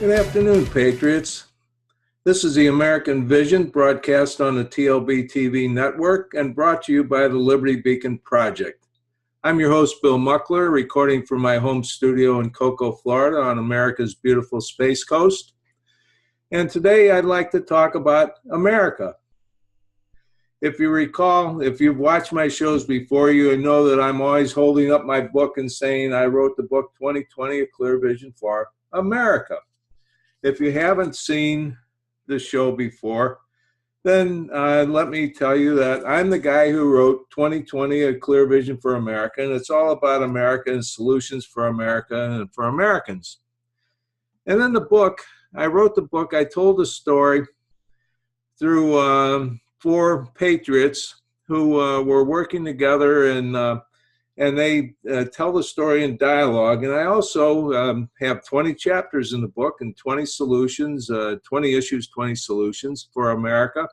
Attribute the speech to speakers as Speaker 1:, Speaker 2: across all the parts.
Speaker 1: Good afternoon, Patriots. This is the American Vision, broadcast on the TLBTV network and brought to you by the Liberty Beacon Project. I'm your host, Bill Muckler, recording from my home studio in Cocoa, Florida on America's beautiful Space Coast. And today I'd like to talk about America. If you recall, if you've watched my shows before, you know that I'm always holding up my book and saying I wrote the book 2020, A Clear Vision for America. If you haven't seen the show before, then let me tell you that I'm the guy who wrote 2020, A Clear Vision for America, and it's all about America and solutions for America and for Americans. And in the book, I wrote the book, I told a story through 4 patriots who were working together, and they tell the story in dialogue. And I also have 20 chapters in the book and 20 solutions, 20 issues, 20 solutions for America.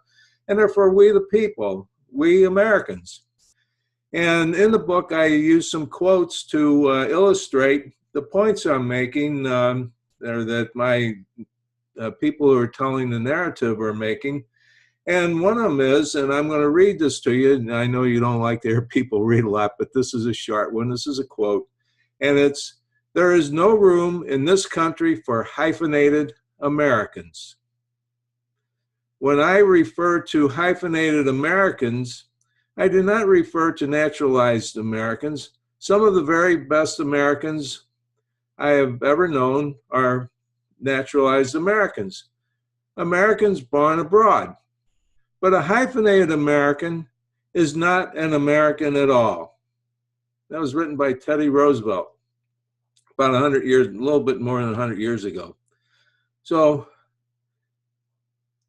Speaker 1: And they're for we the people, we Americans. And in the book, I use some quotes to illustrate the points I'm making that my people who are telling the narrative are making. And one of them is, and I'm going to read this to you, and I know you don't like to hear people read a lot, but this is a short one. This is a quote, and it's, "There is no room in this country for hyphenated Americans." When I refer to hyphenated Americans, I do not refer to naturalized Americans. Some of the very best Americans I have ever known are naturalized Americans, Americans born abroad. But a hyphenated American is not an American at all. That was written by Teddy Roosevelt about 100 years, a little bit more than 100 years ago. So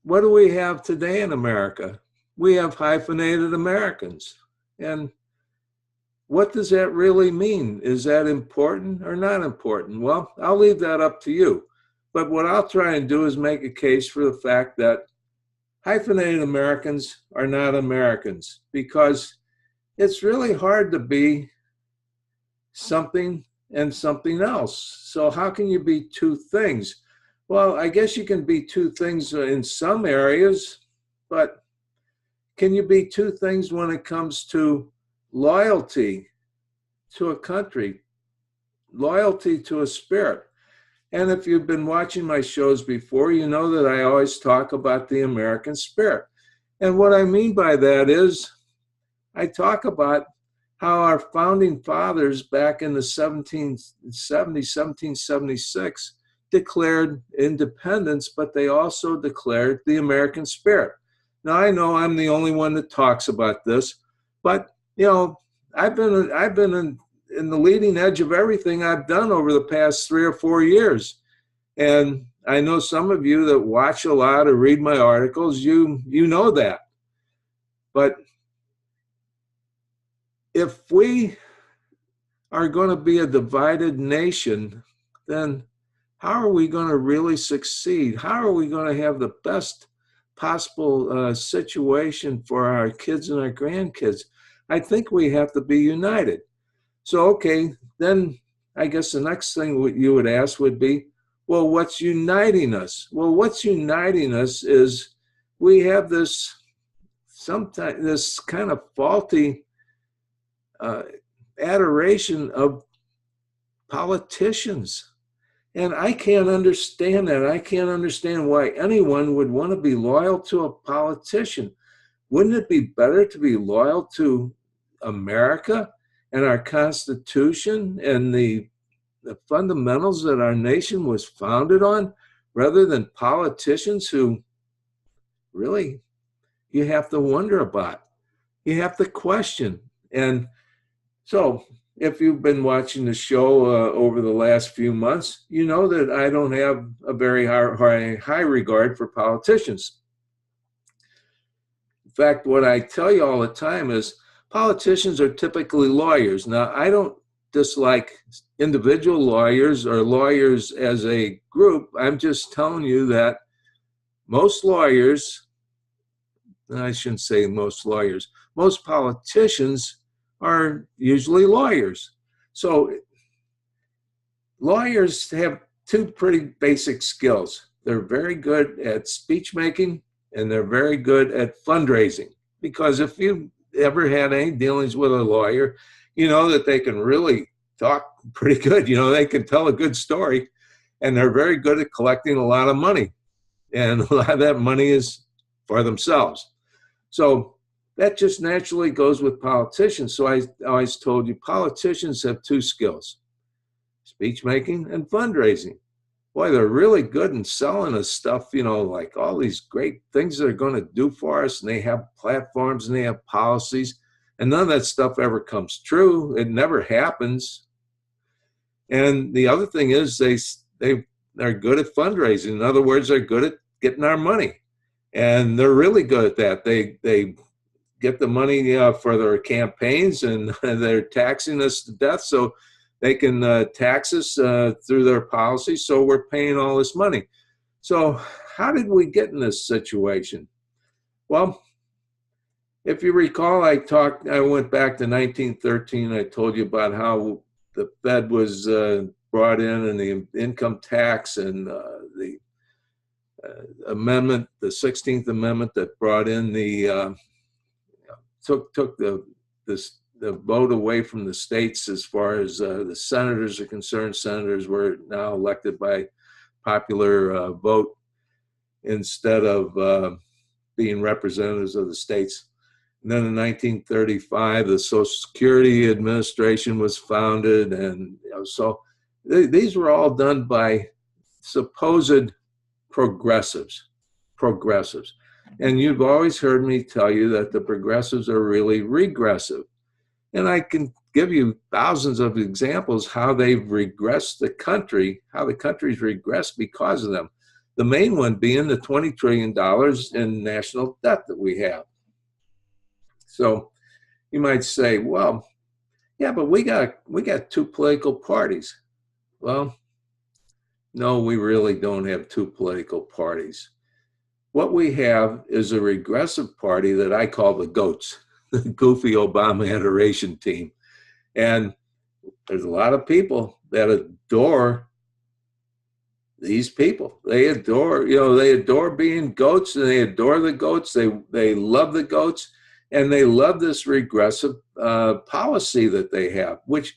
Speaker 1: what do we have today in America? We have hyphenated Americans. And what does that really mean? Is that important or not important? Well, I'll leave that up to you. But what I'll try and do is make a case for the fact that hyphenated Americans are not Americans, because it's really hard to be something and something else. So how can you be 2 things? Well, I guess you can be 2 things in some areas, but can you be 2 things when it comes to loyalty to a country, loyalty to a spirit? And if you've been watching my shows before, you know that I always talk about the American spirit. And what I mean by that is I talk about how our founding fathers back in the 1776 declared independence, but they also declared the American spirit. Now, I know I'm the only one that talks about this, but, you know, I've been in the leading edge of everything I've done over the past 3 or 4 years. And I know some of you that watch a lot or read my articles, you know that. But if we are going to be a divided nation, then how are we going to really succeed? How are we going to have the best possible situation for our kids and our grandkids? I think we have to be united. So, okay, then I guess the next thing you would ask would be, well, what's uniting us? Well, what's uniting us is we have this kind of faulty adoration of politicians. And I can't understand that. I can't understand why anyone would want to be loyal to a politician. Wouldn't it be better to be loyal to America and our Constitution and the fundamentals that our nation was founded on, rather than politicians who really you have to wonder about, you have to question? And so if you've been watching the show over the last few months, you know that I don't have a very high regard for politicians. In fact, what I tell you all the time is politicians are typically lawyers. Now, I don't dislike individual lawyers or lawyers as a group. I'm just telling you that most lawyers, I shouldn't say most lawyers, most politicians are usually lawyers. So lawyers have two pretty basic skills. They're very good at speech making and they're very good at fundraising. Because if you've ever had any dealings with a lawyer, you know that they can really talk pretty good. You know, they can tell a good story and they're very good at collecting a lot of money. And a lot of that money is for themselves. So that just naturally goes with politicians. So I always told you politicians have two skills: speech making and fundraising. Boy, they're really good in selling us stuff, you know, like all these great things they're going to do for us. And they have platforms and they have policies. And none of that stuff ever comes true. It never happens. And the other thing is they're good at fundraising. In other words, they're good at getting our money. And they're really good at that. They get the money for their campaigns, and they're taxing us to death so they can tax us through their policies, so we're paying all this money. So how did we get in this situation? Well, if you recall, I went back to 1913. I told you about how the Fed was brought in, and the income tax, and the amendment, the 16th Amendment that brought in took the vote away from the states as far as the senators are concerned. Senators were now elected by popular vote instead of being representatives of the states. And then in 1935, the Social Security Administration was founded. And so these were all done by supposed progressives. And you've always heard me tell you that the progressives are really regressive. And I can give you thousands of examples how they've regressed the country, how the country's regressed because of them. The main one being the $20 trillion in national debt that we have. So you might say, well, yeah, but we got two political parties. Well, no, we really don't have two political parties. What we have is a regressive party that I call the GOATs, the Goofy Obama Adoration Team. And there's a lot of people that adore these people. They adore being goats, and they adore the goats. They love the goats, and they love this regressive policy that they have, which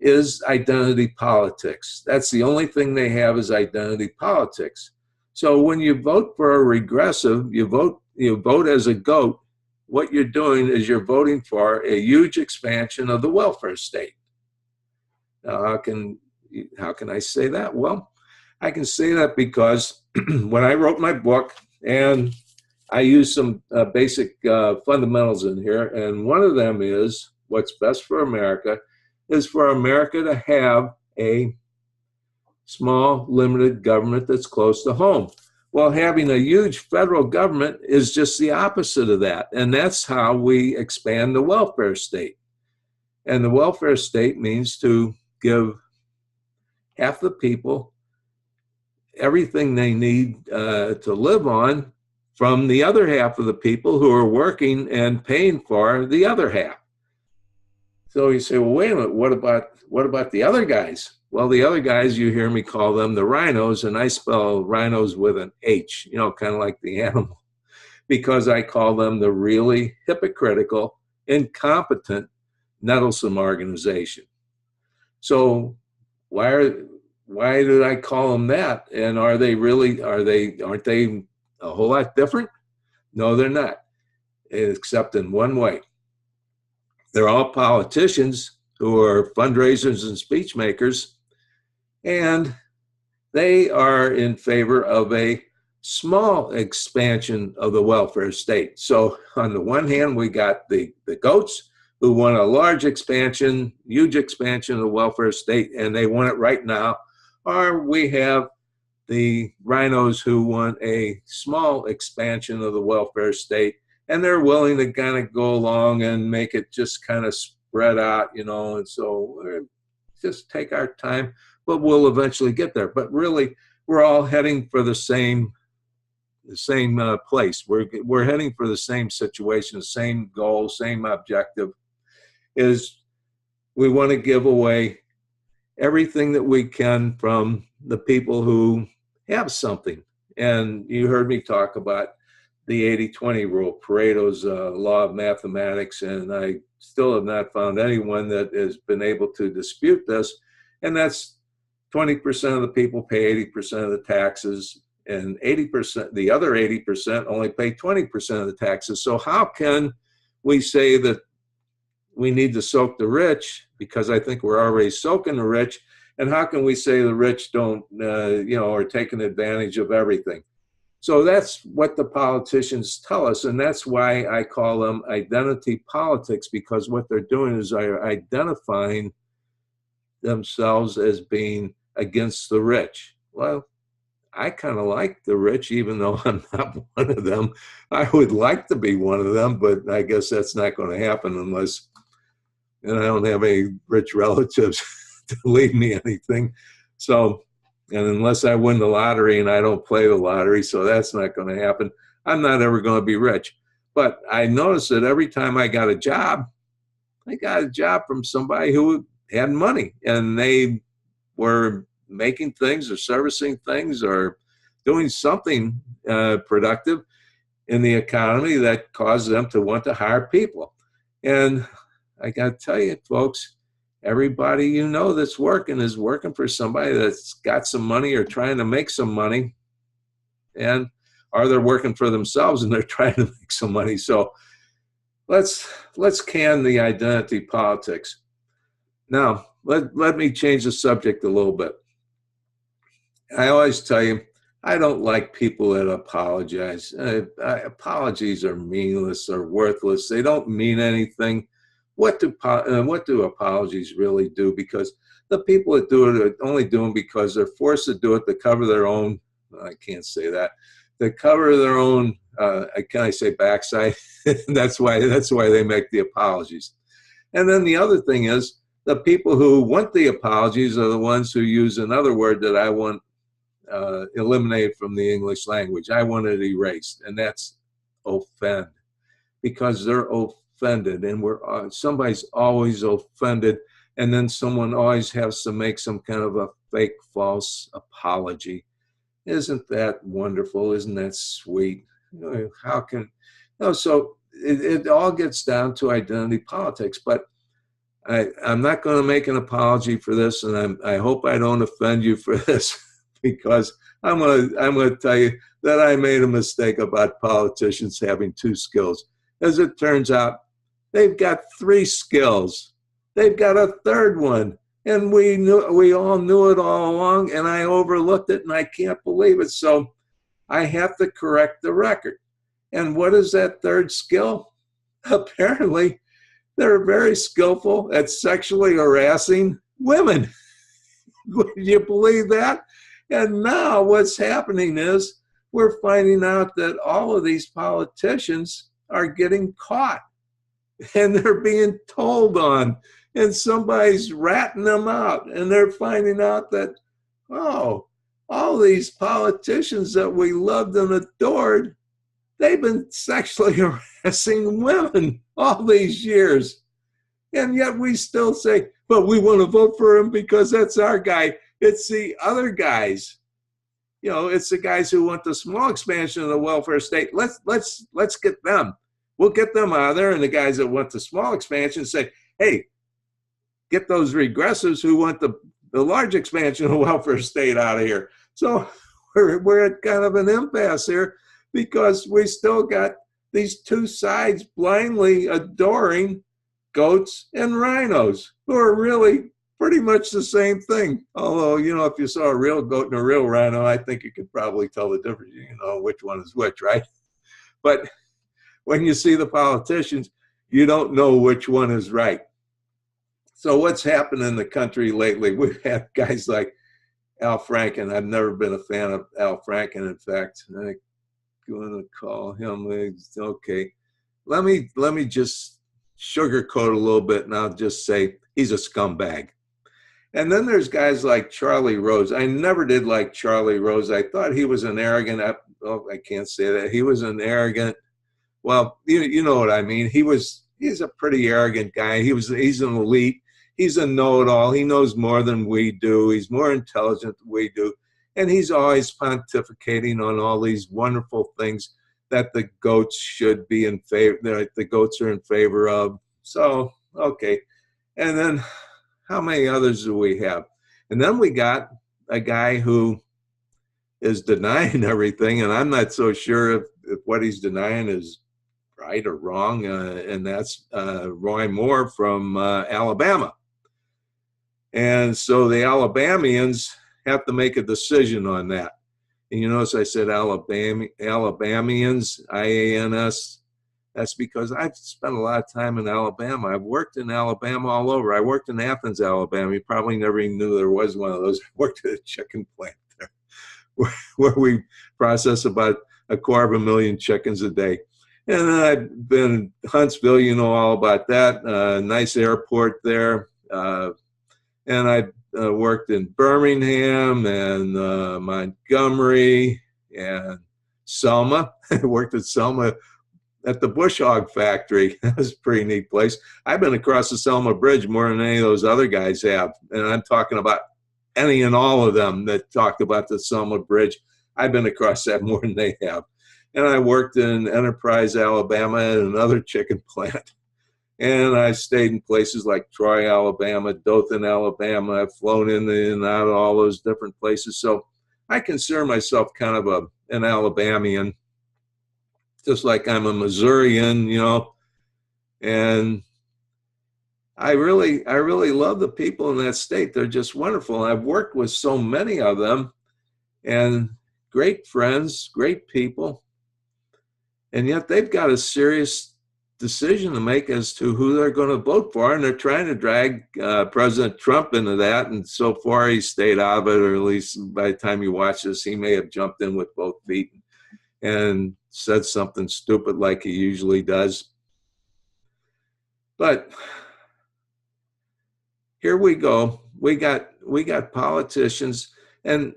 Speaker 1: is identity politics. That's the only thing they have, is identity politics. So when you vote for a regressive, you vote as a goat. What you're doing is you're voting for a huge expansion of the welfare state. Now, how can I say that? Well, I can say that because when I wrote my book, and I used some basic fundamentals in here, and one of them is what's best for America is for America to have a small, limited government that's close to home. Well, having a huge federal government is just the opposite of that. And that's how we expand the welfare state. And the welfare state means to give half the people everything they need to live on from the other half of the people who are working and paying for the other half. So you say, well, wait a minute, what about the other guys? Well, the other guys, you hear me call them the rhinos, and I spell rhinos with an H, kind of like the animal, because I call them the really hypocritical, incompetent, nettlesome organization. So why did I call them that? And aren't they a whole lot different? No, they're not, except in one way. They're all politicians who are fundraisers and speech makers, and they are in favor of a small expansion of the welfare state. So on the one hand, we got the goats who want a large expansion, huge expansion of the welfare state, and they want it right now. Or we have the rhinos who want a small expansion of the welfare state, and they're willing to kind of go along and make it just kind of spread out, and so just take our time, but we'll eventually get there. But really, we're all heading for the same place. We're heading for the same situation, the same goal, same objective, is we want to give away everything that we can from the people who have something. And you heard me talk about the 80-20 rule, Pareto's law of mathematics, and I still have not found anyone that has been able to dispute this. And that's 20% of the people pay 80% of the taxes, and 80%, the other 80% only pay 20% of the taxes. So how can we say that we need to soak the rich, because I think we're already soaking the rich, and how can we say the rich don't, are taking advantage of everything? So that's what the politicians tell us, and that's why I call them identity politics, because what they're doing is they're identifying themselves as being against the rich. Well, I kind of like the rich, even though I'm not one of them. I would like to be one of them, but I guess that's not going to happen unless, and I don't have any rich relatives to leave me anything. So, and unless I win the lottery, and I don't play the lottery, so that's not going to happen, I'm not ever going to be rich. But I noticed that every time I got a job from somebody who had money, and they were making things or servicing things or doing something productive in the economy that caused them to want to hire people. And I got to tell you, folks, everybody you know that's working is working for somebody that's got some money or trying to make some money, or they're working for themselves and they're trying to make some money. So let's can the identity politics. Now, let me change the subject a little bit. I always tell you, I don't like people that apologize. Apologies are meaningless or worthless. They don't mean anything. What do apologies really do? Because the people that do it are only doing because they're forced to do it to cover their own, I can't say that, to cover their own, can I say backside? That's why they make the apologies. And then the other thing is, the people who want the apologies are the ones who use another word that I want eliminated from the English language. I want it erased, and that's offend, because they're offended, and somebody's always offended, and then someone always has to make some kind of a fake false apology. Isn't that wonderful? Isn't that sweet? How can so it all gets down to identity politics. But I'm not going to make an apology for this, and I hope I don't offend you for this, because I'm going to tell you that I made a mistake about politicians having 2 skills. As it turns out, they've got 3 skills. They've got a 3rd one, and we all knew it all along, and I overlooked it, and I can't believe it. So I have to correct the record. And what is that 3rd skill? Apparently, they're very skillful at sexually harassing women. Would you believe that? And now what's happening is we're finding out that all of these politicians are getting caught, and they're being told on, and somebody's ratting them out, and they're finding out that, oh, all these politicians that we loved and adored, they've been sexually harassing women all these years. And yet we still say, but we want to vote for him because that's our guy. It's the other guys. It's the guys who want the small expansion of the welfare state. Let's get them. We'll get them out of there. And the guys that want the small expansion say, hey, get those regressives who want the large expansion of the welfare state out of here. So we're at kind of an impasse here, because we still got these 2 sides blindly adoring goats and rhinos, who are really pretty much the same thing. Although, if you saw a real goat and a real rhino, I think you could probably tell the difference, which one is which, right? But when you see the politicians, you don't know which one is right. So what's happened in the country lately? We've had guys like Al Franken. I've never been a fan of Al Franken, in fact. I'm going to call him. Okay. Let me just sugarcoat a little bit, and I'll just say he's a scumbag. And then there's guys like Charlie Rose. I never did like Charlie Rose. I thought he was an arrogant, I can't say that. He was an arrogant, well, you know what I mean. He's a pretty arrogant guy. He's an elite. he's a know-it-all. He knows more than we do. He's more intelligent than we do. And he's always pontificating on all these wonderful things that the goats should be in favor, that the goats are in favor of. So, okay. And then how many others do we have? And then we got a guy who is denying everything, and I'm not so sure if what he's denying is right or wrong, and that's Roy Moore from Alabama. And so the Alabamians have to make a decision on that. And you notice I said Alabamians, IANS. That's because I've spent a lot of time in Alabama. I've worked in Alabama all over. I worked in Athens, Alabama. You probably never even knew there was one of those. I worked at a chicken plant there where we process about 250,000 chickens a day. And then I've been in Huntsville, you know all about that. Nice airport there. And I worked in Birmingham and Montgomery and Selma. I worked at Selma at the Bush Hog Factory. That was a pretty neat place. I've been across the Selma Bridge more than any of those other guys have. And I'm talking about any and all of them that talked about the Selma Bridge. I've been across that more than they have. And I worked in Enterprise, Alabama at another chicken plant. And I stayed in places like Troy, Alabama, Dothan, Alabama. I've flown in and out of all those different places. So I consider myself kind of an Alabamian, just like I'm a Missourian, you know. And I really love the people in that state. They're just wonderful. And I've worked with so many of them, and great friends, great people. And yet they've got a serious decision to make as to who they're going to vote for, and they're trying to drag President Trump into that, and so far he's stayed out of it, or at least by the time you watch this, he may have jumped in with both feet and said something stupid like he usually does. But here we go. We got politicians and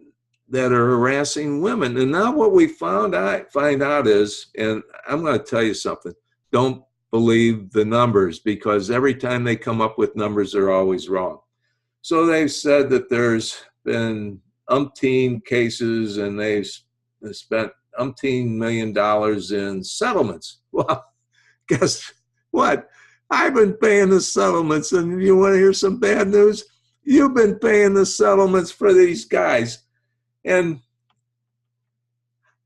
Speaker 1: that are harassing women, and now what we find out is, and I'm going to tell you something, don't believe the numbers, because every time they come up with numbers, they're always wrong. So they've said that there's been umpteen cases and they've spent umpteen $1 million in settlements. Well, guess what? I've been paying the settlements, and you want to hear some bad news? You've been paying the settlements for these guys. And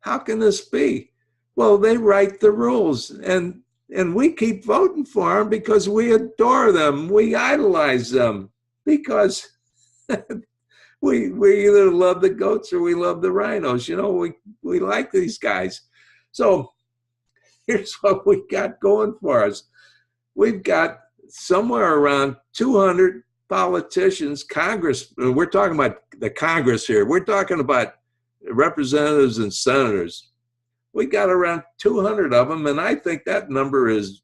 Speaker 1: how can this be? Well, they write the rules, and we keep voting for them because we adore them. We idolize them because we either love the goats or we love the rhinos. You know, we like these guys. So here's what we got going for us. We've got somewhere around 200 politicians, Congress. We're talking about the Congress here. We're talking about representatives and senators. We got around 200 of them, and I think that number is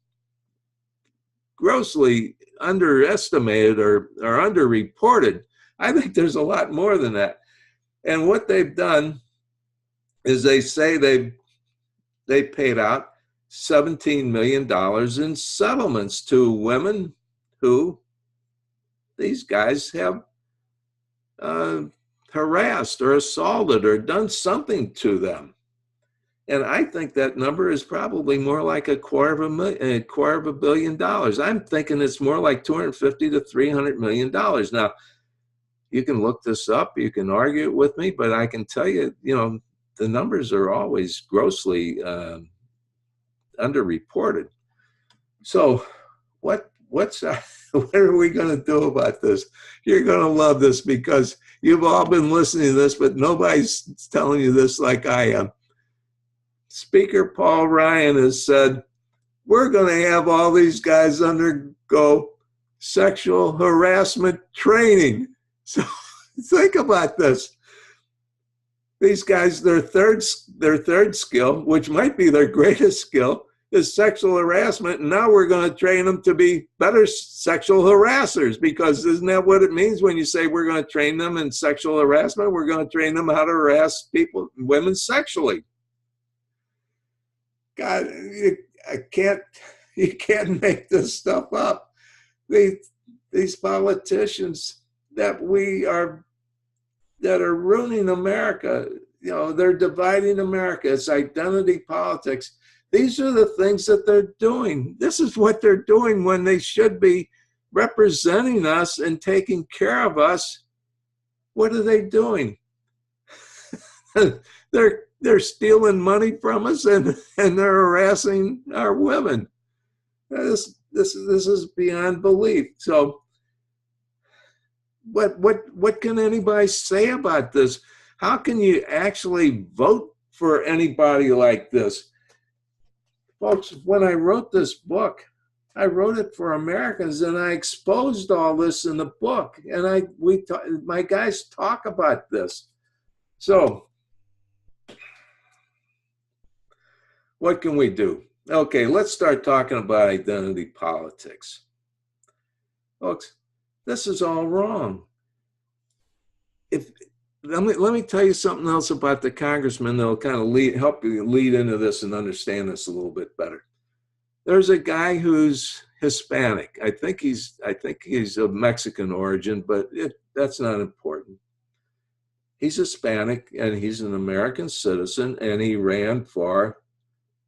Speaker 1: grossly underestimated or underreported. I think there's a lot more than that. And what they've done is they say they paid out $17 million in settlements to women who these guys have harassed or assaulted or done something to them. And I think that number is probably more like $250 million. I'm thinking it's more like $250 to $300 million. Now, you can look this up, you can argue it with me, but I can tell you, you know, the numbers are always grossly underreported. So what are we going to do about this? You're going to love this, because you've all been listening to this, but nobody's telling you this like I am. Speaker Paul Ryan has said, we're going to have all these guys undergo sexual harassment training. So think about this. These guys, their third skill, which might be their greatest skill, is sexual harassment. And now we're going to train them to be better sexual harassers, because isn't that what it means when you say we're going to train them in sexual harassment? We're going to train them how to harass people, women sexually. God, you can't make this stuff up. these politicians that that are ruining America. You know, they're dividing America. It's identity politics. These are the things that they're doing. This is what they're doing when they should be representing us and taking care of us. What are they doing? They're stealing money from us, and they're harassing our women. This is beyond belief. So what can anybody say about this? How can you actually vote for anybody like this? Folks, when I wrote this book, I wrote it for Americans, and I exposed all this in the book, and my guys talk about this. So what can we do? Okay, let's start talking about identity politics. Folks, this is all wrong. Let me tell you something else about the congressman that'll kind of help you lead into this and understand this a little bit better. There's a guy who's Hispanic. I think he's of Mexican origin, but that's not important. He's Hispanic, and he's an American citizen, and he ran for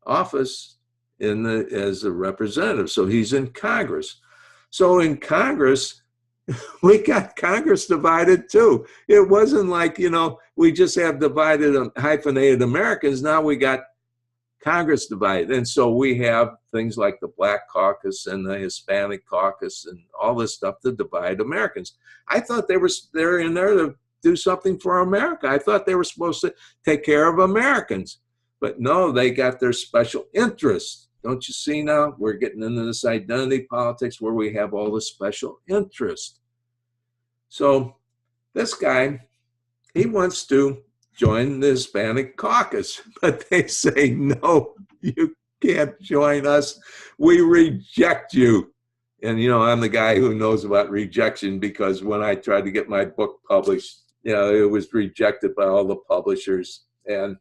Speaker 1: office as a representative. So he's in Congress. So in Congress, we got Congress divided too. It wasn't like, we just have divided hyphenated Americans. Now we got Congress divided. And so we have things like the Black Caucus and the Hispanic Caucus and all this stuff to divide Americans. I thought they're in there to do something for America. I thought they were supposed to take care of Americans. But no, they got their special interests. Don't you see now? We're getting into this identity politics where we have all the special interest. So this guy, he wants to join the Hispanic caucus, but they say, no, you can't join us. We reject you. And, I'm the guy who knows about rejection, because when I tried to get my book published, it was rejected by all the publishers. And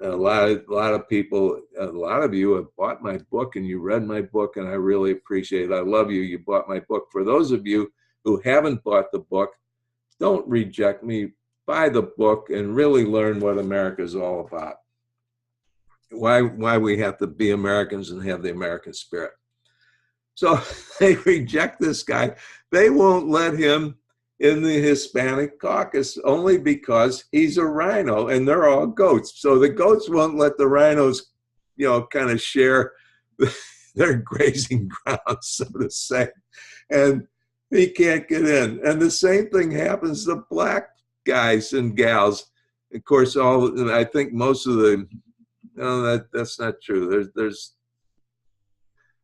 Speaker 1: a lot of people, a lot of you have bought my book and you read my book, and I really appreciate it. I love you. You bought my book. For those of you who haven't bought the book, don't reject me. Buy the book and really learn what America is all about. Why we have to be Americans and have the American spirit. So they reject this guy. They won't let him in the Hispanic caucus only because he's a rhino and they're all goats. So the goats won't let the rhinos, kind of share their grazing grounds, so to say. And he can't get in. And the same thing happens to black guys and gals. Of course, I think most of the, no, that's not true.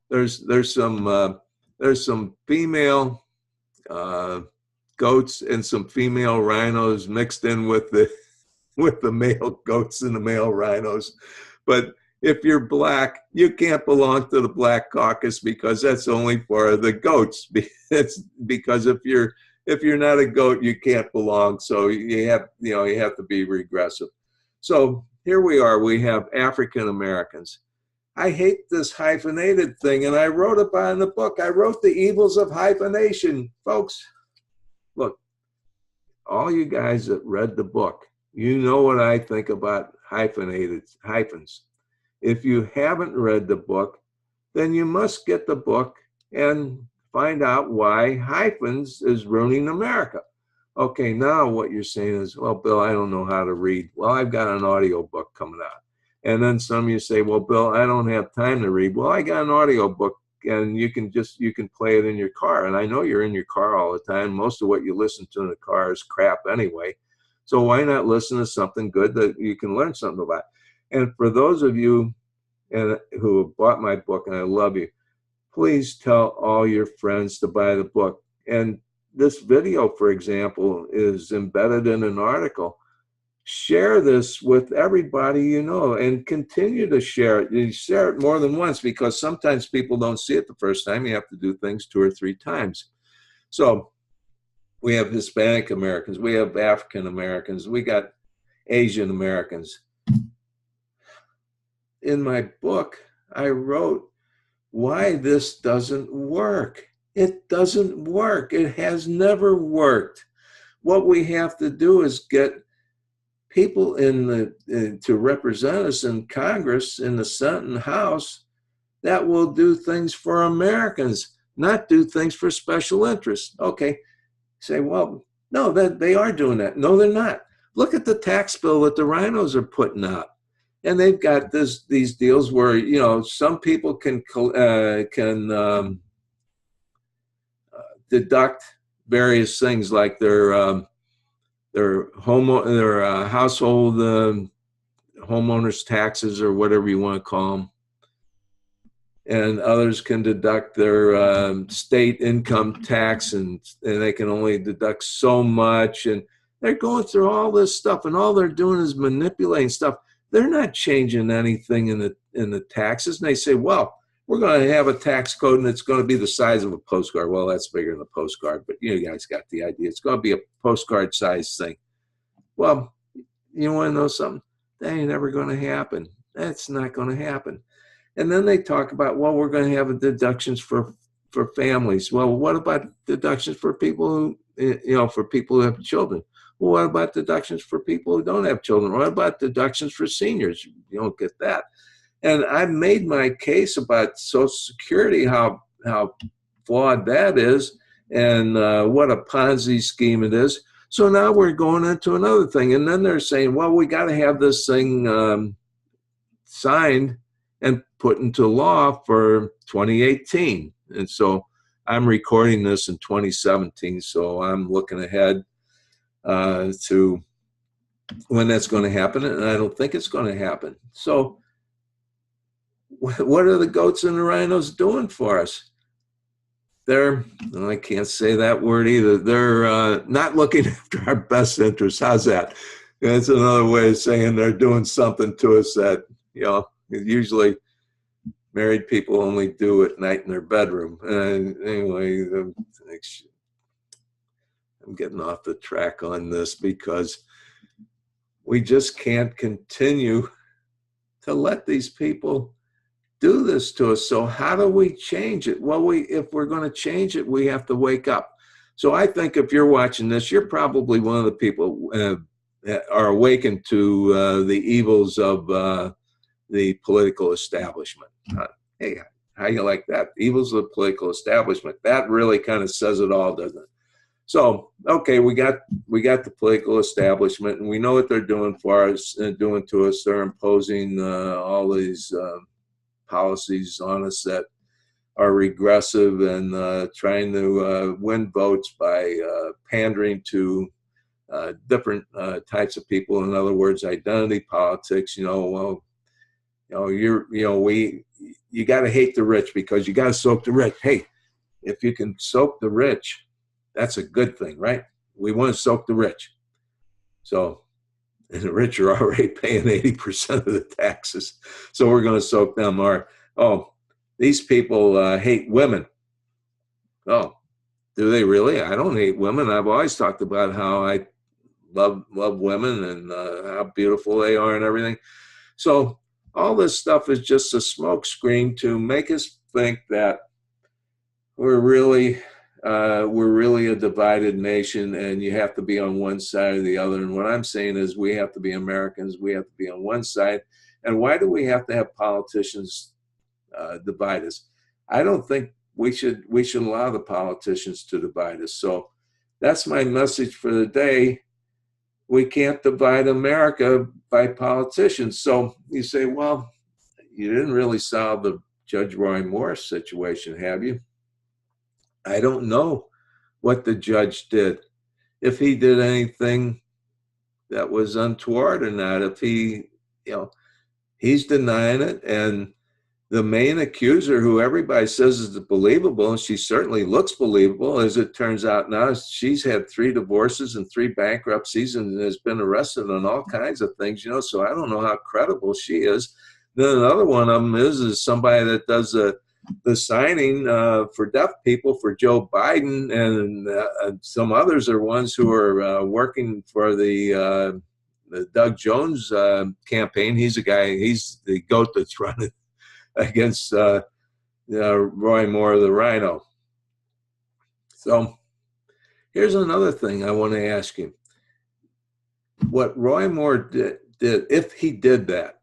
Speaker 1: There's some female goats and some female rhinos mixed in with the male goats and the male rhinos. But if you're black, you can't belong to the Black Caucus, because that's only for the goats. It's because if you're not a goat, you can't belong. So you have to be regressive. So here we are. We have African Americans. I hate this hyphenated thing, and I wrote about it in the book. I wrote the evils of hyphenation, folks. Look, all you guys that read the book, you know what I think about hyphens. If you haven't read the book, then you must get the book and find out why hyphens is ruining America. Okay, now what you're saying is, well, Bill, I don't know how to read. Well, I've got an audio book coming out. And then some of you say, well, Bill, I don't have time to read. Well, I got an audio book, and you can play it in your car. And I know you're in your car all the time. Most of what you listen to in the car is crap anyway. So why not listen to something good that you can learn something about? And for those of you who have bought my book, and I love you, please tell all your friends to buy the book. And this video, for example, is embedded in an article. Share this with everybody you know, and continue to share it. You share it more than once, because sometimes people don't see it the first time. You have to do things 2 or 3 times. So we have Hispanic Americans, we have African Americans, we got Asian Americans. In my book, I wrote why this doesn't work. It doesn't work. It has never worked. What we have to do is get people to represent us in Congress, in the Senate and House, that will do things for Americans, not do things for special interests. Okay, say, well, no, they are doing that. No, they're not. Look at the tax bill that the rhinos are putting out. And they've got these deals where, you know, some people can deduct various things like their household homeowners taxes or whatever you want to call them, and others can deduct their state income tax, and they can only deduct so much, and they're going through all this stuff, and all they're doing is manipulating stuff. They're not changing anything in the taxes, and they say, well, we're going to have a tax code and it's going to be the size of a postcard. Well, that's bigger than a postcard, but you guys got the idea. It's going to be a postcard size thing. Well, you want to know something? That ain't ever going to happen. That's not going to happen. And then they talk about, well, we're going to have deductions for families. Well, what about deductions for people who, you know, for people who have children? Well, what about deductions for people who don't have children? What about deductions for seniors? You don't get that. And I've made my case about Social Security, how flawed that is, and what a Ponzi scheme it is. So now we're going into another thing. And then they're saying, well, we got to have this thing signed and put into law for 2018. And so I'm recording this in 2017. So I'm looking ahead to when that's going to happen. And I don't think it's going to happen. So what are the goats and the rhinos doing for us? I can't say that word either. They're not looking after our best interests. How's that? That's another way of saying they're doing something to us that, you know, usually married people only do at night in their bedroom. Anyway, I'm getting off the track on this because we just can't continue to let these people do this to us. So how do we change it? Well, if we're going to change it, we have to wake up. So I think if you're watching this, you're probably one of the people that are awakened to the evils of the political establishment. Hey, how you like that? Evils of the political establishment. That really kind of says it all, doesn't it? So, okay, we got the political establishment, and we know what they're doing for us and doing to us. They're imposing all these policies on us that are regressive and trying to win votes by pandering to different types of people. In other words, identity politics. You know, well, you got to hate the rich because you got to soak the rich. Hey, if you can soak the rich, that's a good thing, right? We want to soak the rich. So, and the rich are already paying 80% of the taxes. So we're going to soak them. Or, oh, these people hate women. Oh, do they really? I don't hate women. I've always talked about how I love women and how beautiful they are and everything. So all this stuff is just a smokescreen to make us think that we're really a divided nation, and you have to be on one side or the other. And what I'm saying is we have to be Americans. We have to be on one side. And why do we have to have politicians divide us? I don't think we should allow the politicians to divide us. So that's my message for the day. We can't divide America by politicians. So you say, well, you didn't really solve the Judge Roy Moore situation, have you? I don't know what the judge did, if he did anything that was untoward or not. If he, he's denying it. And the main accuser, who everybody says is believable, and she certainly looks believable, as it turns out now, she's had 3 divorces and 3 bankruptcies and has been arrested on all kinds of things, so I don't know how credible she is. Then another one of them is somebody that does the signing for deaf people for Joe Biden, and some others are ones who are working for the Doug Jones campaign. He's the goat that's running against Roy Moore, the rhino. So here's another thing I want to ask you. What Roy Moore did, if he did that,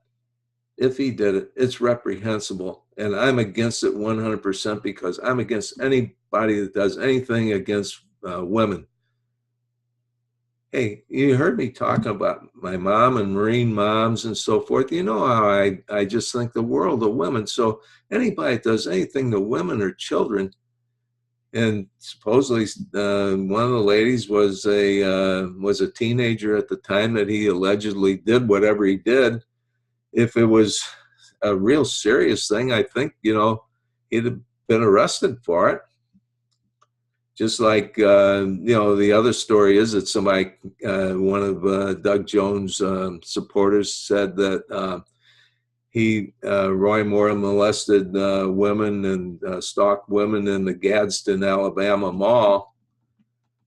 Speaker 1: if he did it, it's reprehensible. And I'm against it 100% because I'm against anybody that does anything against women. Hey, you heard me talking about my mom and Marine moms and so forth. You know how I just think the world of women. So anybody that does anything to women or children, and supposedly one of the ladies was a teenager at the time that he allegedly did whatever he did. If it was a real serious thing, I think, he'd have been arrested for it. Just like, the other story is that somebody, one of Doug Jones' supporters said that Roy Moore molested women and stalked women in the Gadsden, Alabama mall.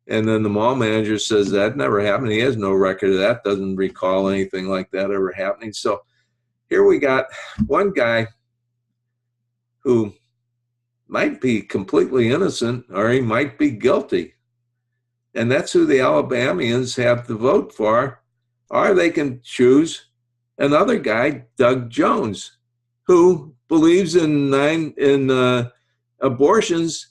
Speaker 1: And then the mall manager says that never happened. He has no record of that, doesn't recall anything like that ever happening. So here we got one guy who might be completely innocent or he might be guilty. And that's who the Alabamians have to vote for. Or they can choose another guy, Doug Jones, who believes in abortions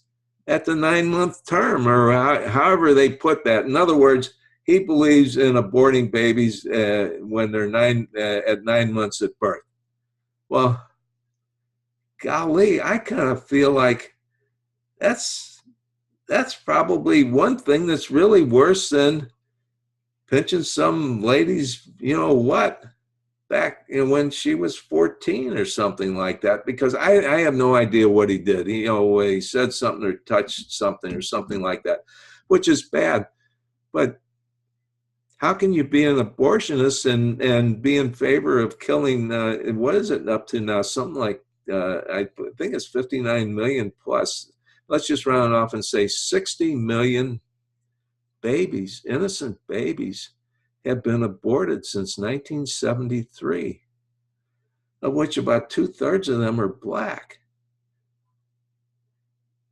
Speaker 1: at the 9-month term, or however they put that. In other words, he believes in aborting babies when they're at 9 months at birth. Well, golly, I kind of feel like that's probably one thing that's really worse than pinching some lady's, back when she was 14 or something like that, because I have no idea what he did. He said something or touched something or something like that, which is bad. But how can you be an abortionist and be in favor of killing, what is it up to now? Something like, I think it's 59 million plus. Let's just round it off and say 60 million babies, innocent babies, have been aborted since 1973, of which about 2/3 of them are Black.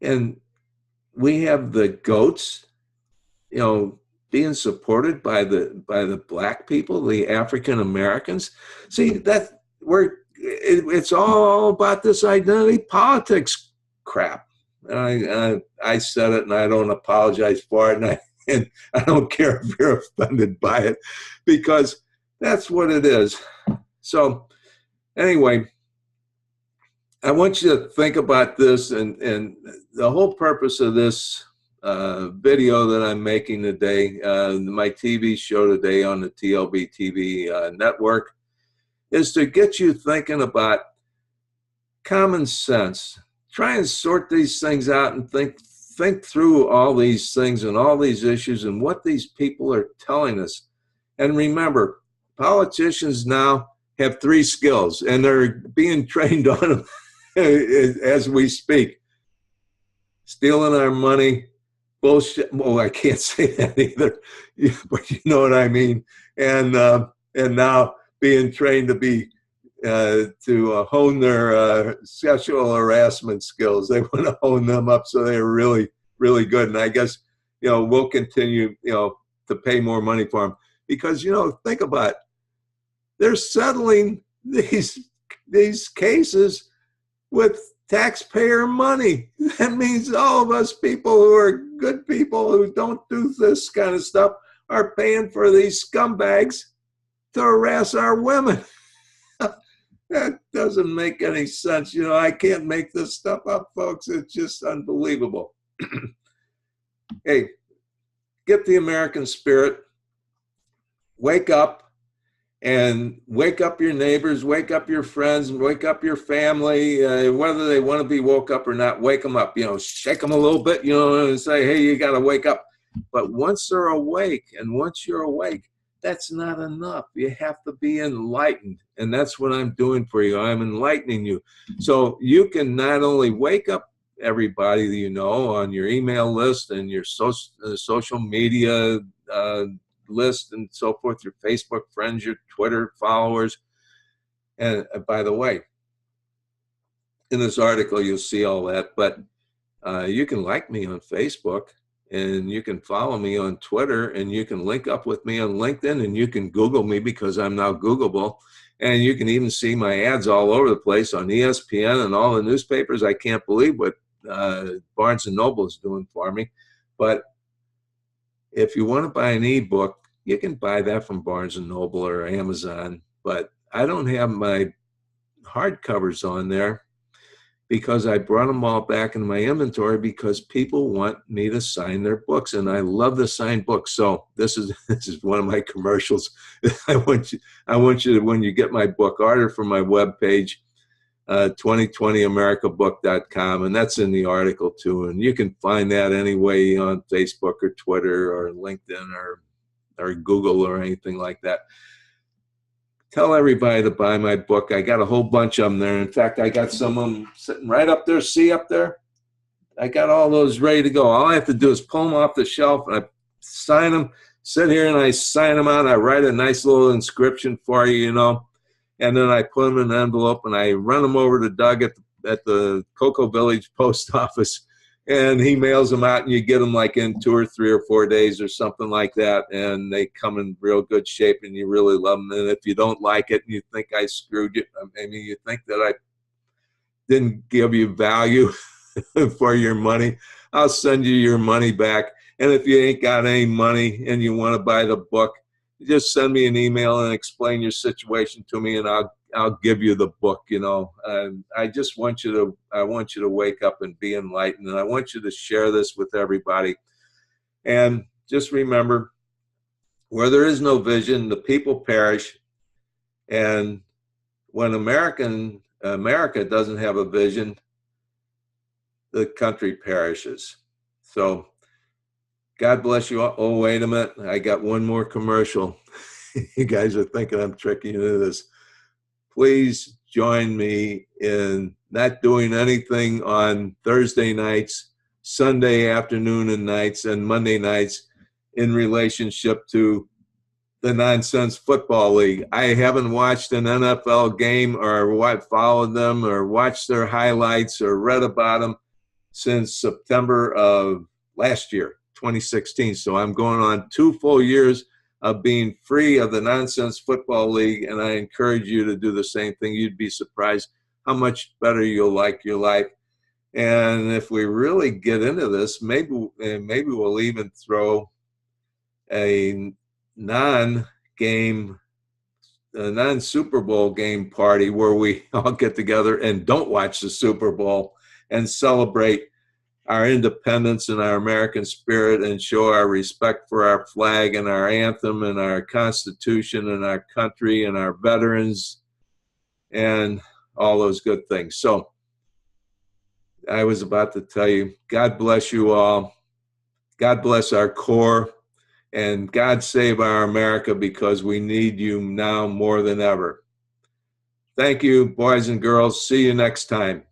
Speaker 1: And we have the goats, being supported by the Black people, the African Americans. See, it's all about this identity politics crap. And I said it, and I don't apologize for it, and I don't care if you're offended by it, because that's what it is. So anyway, I want you to think about this, and the whole purpose of this video that I'm making today, my TV show today on the TLBTV network, is to get you thinking about common sense. Try and sort these things out and think through all these things and all these issues and what these people are telling us. And remember, politicians now have 3 skills, and they're being trained on them as we speak. Stealing our money, bullshit. Well, I can't say that either, but you know what I mean. And now being trained to hone their sexual harassment skills. They want to hone them up so they're really, really good. And I guess, we'll continue, to pay more money for them, because, think about it. They're settling these cases with taxpayer money. That means all of us people who are good people who don't do this kind of stuff are paying for these scumbags to harass our women. That doesn't make any sense. I can't make this stuff up, folks. It's just unbelievable. Hey, get the American spirit. Wake up, and wake up your neighbors, wake up your friends, wake up your family. Whether they want to be woke up or not, wake them up. Shake them a little bit, and say, hey, you got to wake up. But once they're awake, and once you're awake, that's not enough. You have to be enlightened. And that's what I'm doing for you. I'm enlightening you. So you can not only wake up everybody that you know on your email list and your social media list and so forth, your Facebook friends, your Twitter followers. And by the way, in this article, you'll see all that. But you can like me on Facebook. And you can follow me on Twitter, and you can link up with me on LinkedIn, and you can Google me because I'm now Googleable. And you can even see my ads all over the place on ESPN and all the newspapers. I can't believe what Barnes & Noble is doing for me. But if you want to buy an ebook, you can buy that from Barnes & Noble or Amazon. But I don't have my hardcovers on there because I brought them all back into my inventory because people want me to sign their books, and I love to sign books. So this is one of my commercials. I want you to, when you get my book, order from my webpage, 2020americabook.com, and that's in the article too. And you can find that anyway on Facebook or Twitter or LinkedIn or Google or anything like that. Tell everybody to buy my book. I got a whole bunch of them there. In fact, I got some of them sitting right up there. See up there? I got all those ready to go. All I have to do is pull them off the shelf, and I sign them, sit here and I sign them out. I write a nice little inscription for you, you know, and then I put them in an envelope, and I run them over to Doug at the Cocoa Village post office, and he mails them out, and you get them like in 2 or 3 or 4 days or something like that, and they come in real good shape, and you really love them. And if you don't like it and you think I screwed you, I mean, you think that I didn't give you value for your money, I'll send you your money back. And if you ain't got any money and you want to buy the book, just send me an email and explain your situation to me, and I'll give you the book. You know, I just want you to wake up and be enlightened, and I want you to share this with everybody. And just remember, where there is no vision, the people perish. And when America doesn't have a vision, the country perishes. So God bless you all. Oh, wait a minute. I got one more commercial. You guys are thinking I'm tricking you into this. Please join me in not doing anything on Thursday nights, Sunday afternoon and nights, and Monday nights in relationship to the Nonsense Football League. I haven't watched an NFL game or followed them or watched their highlights or read about them since September of last year, 2016. So I'm going on 2 full years of being free of the Nonsense Football League, and I encourage you to do the same thing. You'd be surprised how much better you'll like your life. And if we really get into this, maybe we'll even throw a non-Super Bowl game party where we all get together and don't watch the Super Bowl and celebrate our independence and our American spirit and show our respect for our flag and our anthem and our Constitution and our country and our veterans and all those good things. So I was about to tell you, God bless you all. God bless our core, and God save our America, because we need you now more than ever. Thank you, boys and girls. See you next time.